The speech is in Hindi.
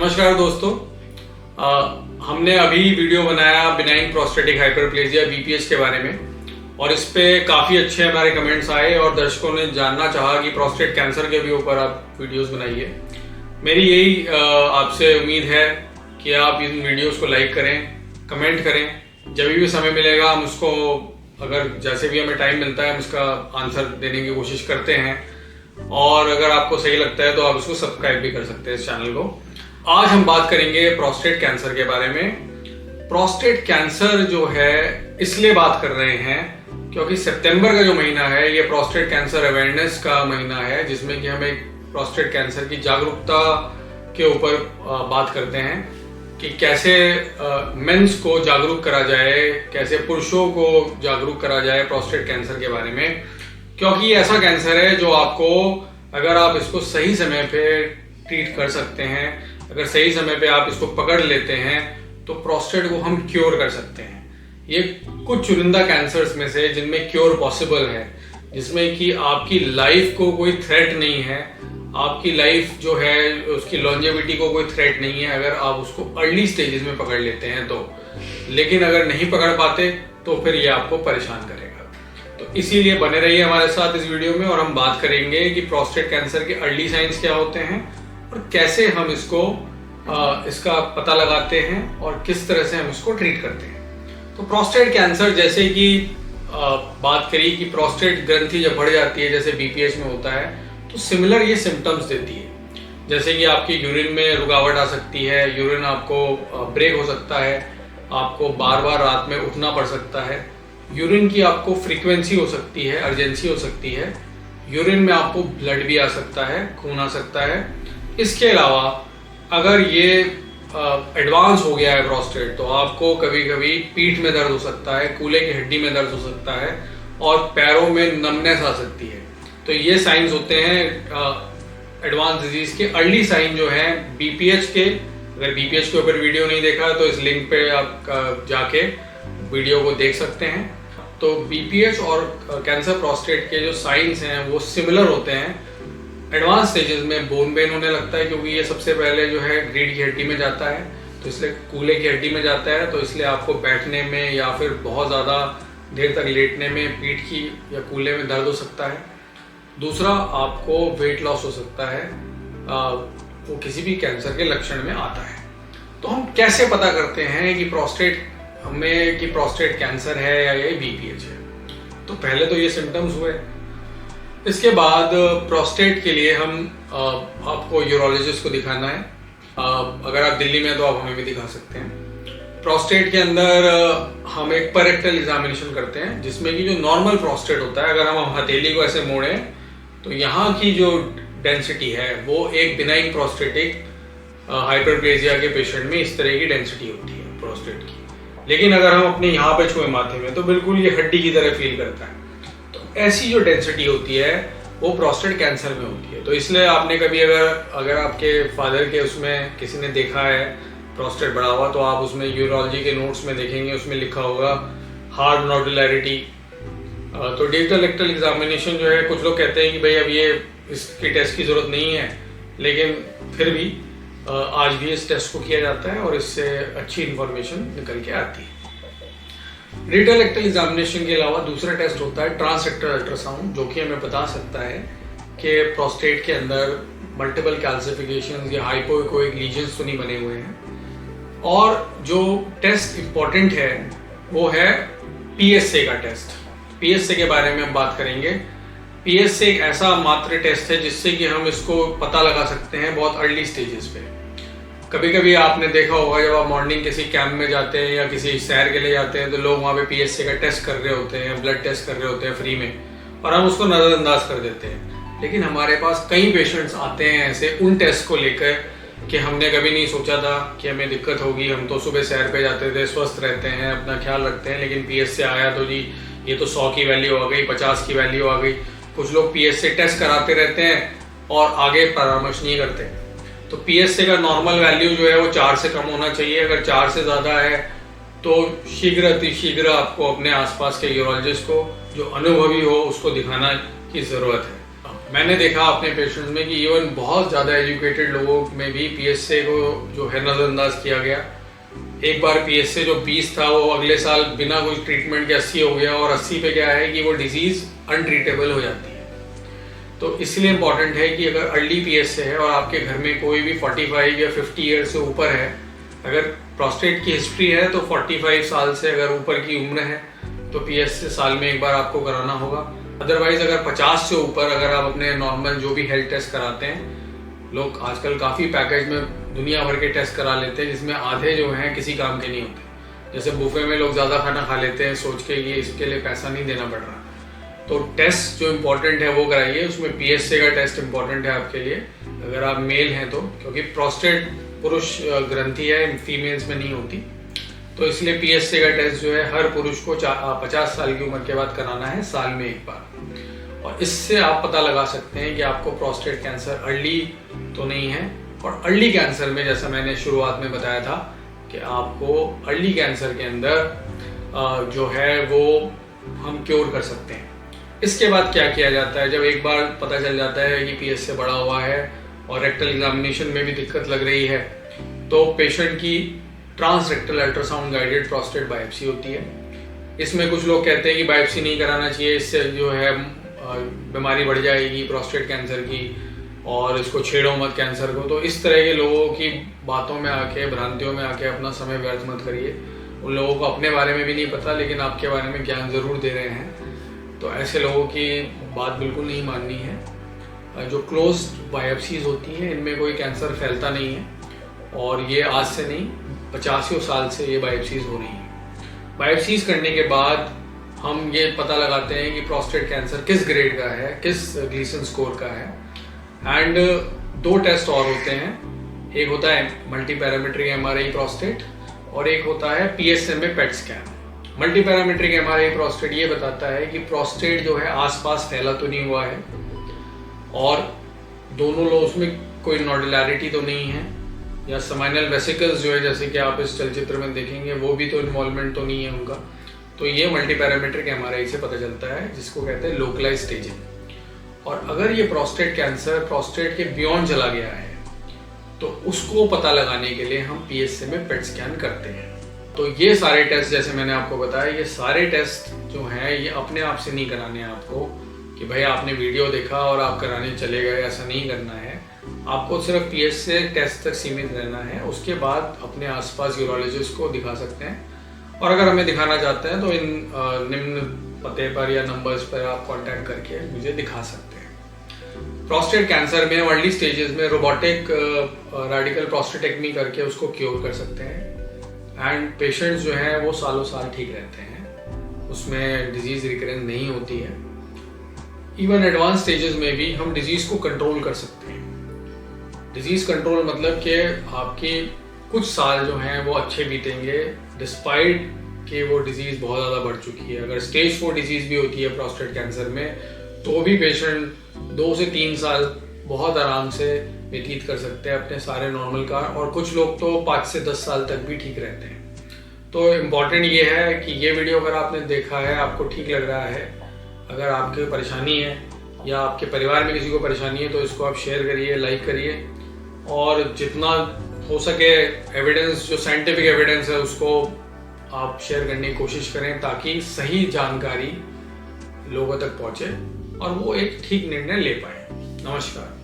नमस्कार दोस्तों। हमने अभी वीडियो बनाया बिनाइन प्रोस्टेटिक हाइपरप्लेजिया बीपीएच के बारे में और इस पे काफ़ी अच्छे हमारे कमेंट्स आए और दर्शकों ने जानना चाहा कि प्रोस्टेट कैंसर के भी ऊपर आप वीडियोस बनाइए। मेरी यही आपसे उम्मीद है कि आप इन वीडियोस को लाइक करें, कमेंट करें। जब भी समय मिलेगा हम उसको, अगर जैसे भी हमें टाइम मिलता है हम उसका आंसर देने की कोशिश करते हैं और अगर आपको सही लगता है तो आप उसको सब्सक्राइब भी कर सकते हैं इस चैनल को। आज हम बात करेंगे प्रोस्टेट कैंसर के बारे में। प्रोस्टेट कैंसर जो है इसलिए बात कर रहे हैं क्योंकि सितंबर का जो महीना है ये प्रोस्टेट कैंसर अवेयरनेस का महीना है, जिसमें कि हम एक प्रोस्टेट कैंसर की जागरूकता के ऊपर बात करते हैं कि कैसे मेंस को जागरूक करा जाए, कैसे पुरुषों को जागरूक करा जाए प्रोस्टेट कैंसर के बारे में। क्योंकि ये ऐसा कैंसर है जो आपको, अगर आप इसको सही समय पे ट्रीट कर सकते हैं, अगर सही समय पे आप इसको पकड़ लेते हैं तो प्रोस्टेट को हम क्योर कर सकते हैं। ये कुछ चुनिंदा कैंसर्स में से जिनमें क्योर पॉसिबल है, जिसमें कि आपकी लाइफ को कोई थ्रेट नहीं है, आपकी लाइफ जो है उसकी लॉन्जेविटी को कोई थ्रेट नहीं है अगर आप उसको अर्ली स्टेजेस में पकड़ लेते हैं तो। लेकिन अगर नहीं पकड़ पाते तो फिर ये आपको परेशान करेगा। तो इसीलिए बने रहिए हमारे साथ इस वीडियो में और हम बात करेंगे कि प्रोस्टेट कैंसर के अर्ली साइंस क्या होते हैं और कैसे हम इसको इसका पता लगाते हैं और किस तरह से हम इसको ट्रीट करते हैं। तो प्रोस्टेट कैंसर, जैसे कि बात करी कि प्रोस्टेट ग्रंथि जब बढ़ जाती है जैसे बीपीएच में होता है तो सिमिलर ये सिम्टम्स देती है। जैसे कि आपकी यूरिन में रुकावट आ सकती है, यूरिन आपको ब्रेक हो सकता है, आपको बार बार रात में उठना पड़ सकता है, यूरिन की आपको फ्रीक्वेंसी हो सकती है, अर्जेंसी हो सकती है, यूरिन में आपको ब्लड भी आ सकता है, खून आ सकता है। इसके अलावा अगर ये एडवांस हो गया है प्रोस्टेट तो आपको कभी कभी पीठ में दर्द हो सकता है, कूल्हे की हड्डी में दर्द हो सकता है और पैरों में नमनेस आ सकती है। तो ये साइंस होते हैं एडवांस डिजीज के। अर्ली साइन जो है बीपीएच के, अगर बीपीएच के ऊपर वीडियो नहीं देखा तो इस लिंक पे आप जाके वीडियो को देख सकते हैं। तो बीपीएच और कैंसर प्रोस्टेट के जो साइंस हैं वो सिमिलर होते हैं। एडवांस स्टेजेस में बोन पेन होने लगता है क्योंकि ये सबसे पहले जो है रीढ़ की हड्डी में जाता है, तो इसलिए कूल्हे की हड्डी में जाता है, तो इसलिए आपको बैठने में या फिर बहुत ज़्यादा देर तक लेटने में पीठ की या कूल्हे में दर्द हो सकता है। दूसरा, आपको वेट लॉस हो सकता है, वो किसी भी कैंसर के लक्षण में आता है। तो हम कैसे पता करते हैं कि प्रोस्टेट कैंसर है या ये बीपीएच है? तो पहले तो ये सिम्टम्स हुए, इसके बाद प्रोस्टेट के लिए हम आपको यूरोलॉजिस्ट को दिखाना है। अगर आप दिल्ली में तो आप हमें भी दिखा सकते हैं। प्रोस्टेट के अंदर हम एक पेरेक्टल एग्जामिनेशन करते हैं जिसमें कि जो नॉर्मल प्रोस्टेट होता है, अगर हम हथेली को ऐसे मोड़ें तो यहाँ की जो डेंसिटी है वो एक बिनाइन प्रोस्टेटिक हाइपरप्लेजिया के पेशेंट में इस तरह की डेंसिटी होती है प्रोस्टेट की। लेकिन अगर हम अपने यहाँ पे छुए माथे में तो बिल्कुल ये हड्डी की तरह फील करता है। ऐसी जो डेंसिटी होती है वो प्रोस्टेट कैंसर में होती है। तो इसलिए आपने कभी अगर आपके फादर के उसमें किसी ने देखा है प्रोस्टेट बढ़ा हुआ तो आप उसमें यूरोलॉजी के नोट्स में देखेंगे, उसमें लिखा होगा हार्ड नोडुलैरिटी। तो डिजिटल रेक्टल एग्जामिनेशन जो है, कुछ लोग कहते हैं कि भाई अब ये इसकी टेस्ट की जरूरत नहीं है, लेकिन फिर भी आज भी इस टेस्ट को किया जाता है और इससे अच्छी इंफॉर्मेशन निकल के आती है। डिजिटल रेक्टल एग्जामिनेशन के अलावा दूसरा टेस्ट होता है ट्रांसरेक्टल अल्ट्रासाउंड, जो कि हमें बता सकता है कि प्रोस्टेट के अंदर मल्टीपल कैल्सिफिकेशंस या हाइपोइकोइक लीजन्स तो नहीं बने हुए हैं। और जो टेस्ट इंपॉर्टेंट है वो है पीएसए का टेस्ट। पीएसए के बारे में हम बात करेंगे। पीएसए एक ऐसा मात्र टेस्ट है जिससे कि हम इसको पता लगा सकते हैं बहुत अर्ली स्टेजेस पे। कभी कभी आपने देखा होगा जब आप मॉर्निंग किसी कैंप में जाते हैं या किसी सैर के लिए जाते हैं तो लोग वहाँ पे पीएसए का टेस्ट कर रहे होते हैं, ब्लड टेस्ट कर रहे होते हैं फ्री में, और हम उसको नज़रअंदाज कर देते हैं। लेकिन हमारे पास कई पेशेंट्स आते हैं ऐसे उन टेस्ट को लेकर कि हमने कभी नहीं सोचा था कि हमें दिक्कत होगी, हम तो सुबह सैर पे जाते थे, स्वस्थ रहते हैं, अपना ख्याल रखते हैं, लेकिन पीएसए आया तो जी ये तो 100 की वैल्यू आ गई, 50 की वैल्यू आ गई। कुछ लोग पीएसए टेस्ट कराते रहते हैं और आगे परामर्श नहीं करते। तो पीएसए का नॉर्मल वैल्यू जो है वो 4 से कम होना चाहिए। अगर 4 से ज़्यादा है तो शीघ्र आपको अपने आसपास के यूरोलॉजिस्ट को जो अनुभवी हो उसको दिखाना की ज़रूरत है। मैंने देखा अपने पेशेंट्स में कि इवन बहुत ज़्यादा एजुकेटेड लोगों में भी PSA को जो है नज़रअंदाज किया गया। एक बार PSA जो 20 था वो अगले साल बिना कोई ट्रीटमेंट के 80 हो गया, और 80 पे क्या है कि वो डिजीज़ अनट्रीटेबल हो जाती है। तो इसलिए इम्पॉर्टेंट है कि अगर अर्ली PSA है और आपके घर में कोई भी 45 या 50 ईयर से ऊपर है, अगर प्रोस्टेट की हिस्ट्री है तो 45 साल से अगर ऊपर की उम्र है तो PSA साल में एक बार आपको कराना होगा। अदरवाइज अगर 50 से ऊपर अगर आप अपने नॉर्मल जो भी हेल्थ टेस्ट कराते हैं, लोग आजकल काफ़ी पैकेज में दुनिया भर के टेस्ट करा लेते हैं जिसमें आधे जो हैं किसी काम के नहीं होते। जैसे बुफे में लोग ज़्यादा खाना खा लेते हैं सोच के ये इसके लिए पैसा नहीं देना पड़ रहा। तो टेस्ट जो इम्पोर्टेंट है वो कराइए, उसमें PSA का टेस्ट इम्पोर्टेंट है आपके लिए अगर आप मेल हैं तो, क्योंकि प्रोस्टेट पुरुष ग्रंथि है, फीमेल्स में नहीं होती। तो इसलिए PSA का टेस्ट जो है हर पुरुष को 50 साल की उम्र के बाद कराना है, साल में एक बार। और इससे आप पता लगा सकते हैं कि आपको प्रोस्टेट कैंसर अर्ली तो नहीं है। और अर्ली कैंसर में जैसा मैंने शुरुआत में बताया था कि आपको अर्ली कैंसर के अंदर जो है वो हम क्योर कर सकते हैं। इसके बाद क्या किया जाता है, जब एक बार पता चल जाता है कि PSA बढ़ा हुआ है और रेक्टल एग्जामिनेशन में भी दिक्कत लग रही है, तो पेशेंट की transrectal ultrasound guided prostate biopsy होती है। इसमें कुछ लोग कहते हैं कि बायोप्सी नहीं कराना चाहिए, इससे जो है बीमारी बढ़ जाएगी प्रोस्टेट कैंसर की और इसको छेड़ो मत कैंसर को। तो इस तरह के लोगों की बातों में आके, भ्रांतियों में आके अपना समय व्यर्थ मत करिए। उन लोगों को अपने बारे में भी नहीं पता लेकिन आपके बारे में ज्ञान ज़रूर दे रहे हैं, तो ऐसे लोगों की बात बिल्कुल नहीं माननी है। जो क्लोज्ड बायोप्सीज होती हैं इनमें कोई कैंसर फैलता नहीं है और ये आज से नहीं 50 साल से ये बायोप्सीज हो रही हैं। बायोप्सीज करने के बाद हम ये पता लगाते हैं कि प्रोस्टेट कैंसर किस ग्रेड का है, किस ग्लीसन स्कोर का है। एंड 2 टेस्ट और होते हैं, एक होता है मल्टी पैरामीट्रिक MRI प्रोस्टेट और एक होता है PSMA PET scan. Multi parametric MRI prostate ये बताता है कि प्रोस्टेट जो है आसपास फैला तो नहीं हुआ है और दोनों लोग उसमें कोई नोडुलैरिटी तो नहीं है, या समाइनल वेसिकल्स जो है जैसे कि आप इस चलचित्र में देखेंगे वो भी तो इन्वॉल्वमेंट तो नहीं है उनका। तो ये मल्टी पैरामीट्रिक MRI से पता चलता है, जिसको कहते हैं लोकलाइज स्टेजिंग। और अगर ये प्रोस्टेट कैंसर प्रोस्टेट के बियॉन्ड चला गया है तो उसको पता लगाने के लिए हम PSMA PET स्कैन करते हैं। तो ये सारे टेस्ट जैसे मैंने आपको बताया, ये सारे टेस्ट जो हैं ये अपने आप से नहीं कराने हैं आपको कि भाई आपने वीडियो देखा और आप कराने चले गए, ऐसा नहीं करना है। आपको सिर्फ PSA टेस्ट तक सीमित रहना है, उसके बाद अपने आसपास यूरोलॉजिस्ट को दिखा सकते हैं। और अगर हमें दिखाना चाहते हैं तो इन निम्न पते पर या नंबर्स पर आप कांटेक्ट करके मुझे दिखा सकते हैं। प्रोस्टेट कैंसर में अर्ली स्टेजेस में रोबोटिक रेडिकल प्रोस्टेटेक्टमी करके उसको क्योर कर सकते हैं एंड पेशेंट्स जो हैं वो सालों साल ठीक रहते हैं, उसमें डिजीज रिकरेंस नहीं होती है। इवन एडवांस स्टेजेस में भी हम डिजीज को कंट्रोल कर सकते हैं। डिजीज कंट्रोल मतलब कि आपके कुछ साल जो हैं वो अच्छे बीतेंगे डिस्पाइट कि वो डिजीज बहुत ज़्यादा बढ़ चुकी है। अगर स्टेज 4 डिजीज भी होती है प्रोस्टेट कैंसर में तो भी पेशेंट 2 से 3 साल बहुत आराम से व्यतीत कर सकते हैं अपने सारे नॉर्मल का, और कुछ लोग तो 5 से 10 साल तक भी ठीक रहते हैं। तो इम्पॉर्टेंट ये है कि ये वीडियो अगर आपने देखा है, आपको ठीक लग रहा है, अगर आपकी परेशानी है या आपके परिवार में किसी को परेशानी है तो इसको आप शेयर करिए, लाइक करिए और जितना हो सके एविडेंस, जो साइंटिफिक एविडेंस है उसको आप शेयर करने की कोशिश करें ताकि सही जानकारी लोगों तक पहुंचे और वो एक ठीक निर्णय ले पाए। नमस्कार।